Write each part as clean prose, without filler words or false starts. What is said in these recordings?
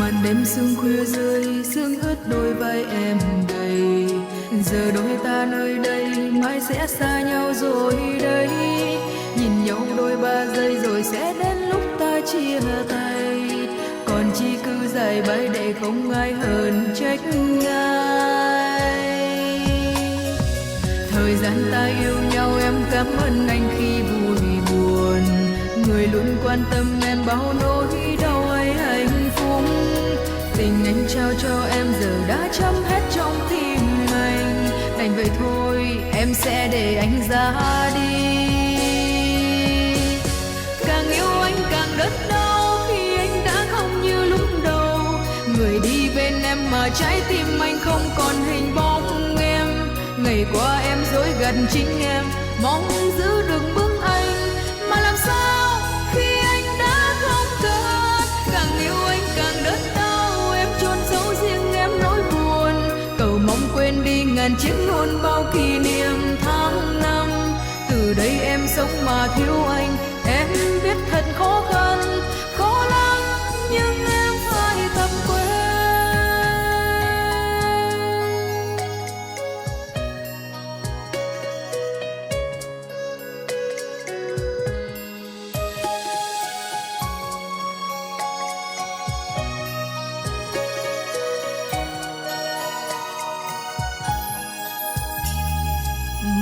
Màn đêm sương khuya rơi, sương ướt đôi vai em gầy. Giờ đôi ta nơi đây mãi sẽ xa nhau rồi đây. Nhìn nhau đôi ba giây rồi sẽ đến lúc ta chia tay. Còn chi cứ dài bay để không ai hờn trách ai. Thời gian ta yêu nhau em cảm ơn anh khi vui buồn. Người luôn quan tâm em bao nỗi đau hay hạnh phúc. Tình anh trao cho em giờ đã chấm hết trong tim anh. Đành vậy thôi em sẽ để anh ra đi. Càng yêu anh càng đớn đau khi anh đã không như lúc đầu. Người đi bên em mà trái tim anh không còn hình bóng em. Ngày qua em dối gần chính em, mong giữ được bước anh. Mà làm sao khi anh đã không cần. Càng yêu anh càng đớn đau, em chôn giấu riêng em nỗi buồn. Cầu mong quên đi ngàn chiếc hôn bao kỷ niệm tháng năm. Từ đây em sống mà thiếu anh, em biết thật khó khăn, khó lắm nhưng em phải tập quen.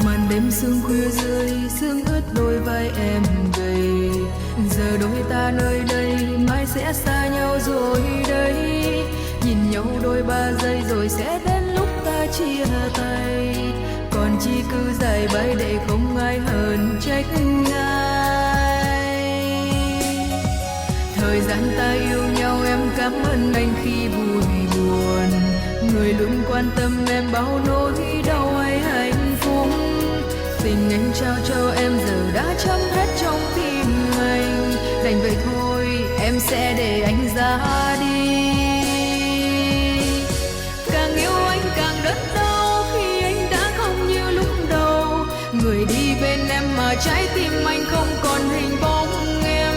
Màn đêm sương khuya rơi, sương ướt đôi vai em gầy. Giờ đôi ta nơi đây mãi sẽ xa nhau rồi đây. Nhìn nhau đôi ba giây rồi sẽ đến lúc ta chia tay. Còn chi cứ dài bay để không ai hờn trách ai. Thời gian ta yêu nhau em cảm ơn anh khi vui buồn. Người luôn quan tâm em bao nỗi đau hay hạnh phúc. Tình anh trao cho em giờ đã chấm hết trong tim anh. Đành vậy thôi em sẽ để anh ra đi. Càng yêu anh càng đớn đau khi anh đã không như lúc đầu. Người đi bên em mà trái tim anh không còn hình bóng em.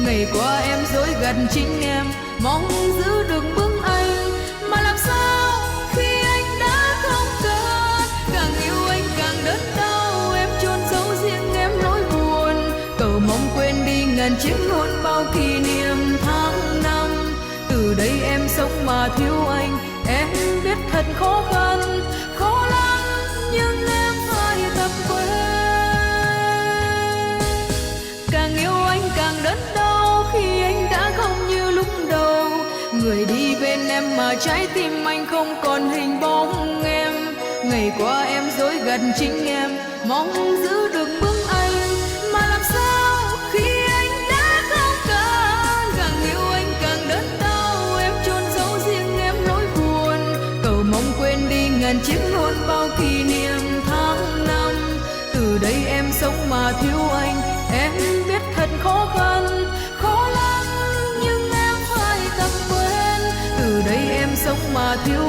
Ngày qua em dối gần chính em, mong giữ được bước anh. Mà làm sao khi anh đã không cần. Càng yêu anh càng đớn đau, em chôn giấu riêng em nỗi buồn. Cầu mong quên đi ngàn chiếc hôn bao kỷ niệm tháng năm. Từ đây em sống mà thiếu anh, em biết thật khó khăn, khó lắm nhưng em phải tập quen. Càng yêu anh càng đớn đau khi anh đã không như lúc đầu. Người đi bên em mà trái tim anh không còn hình bóng em. Ngày qua em dối gần chính em, mong giữ được bước anh. Mà làm sao khi anh đã không cần. Càng yêu anh càng đớn đau, em chôn giấu riêng em nỗi buồn. Cầu mong quên đi ngàn chiếc hôn bao kỷ niệm tháng năm. Từ đây em sống mà thiếu anh, em biết thật khó khăn, khó lắm nhưng em phải tập quen. Từ đây em sống mà thiếu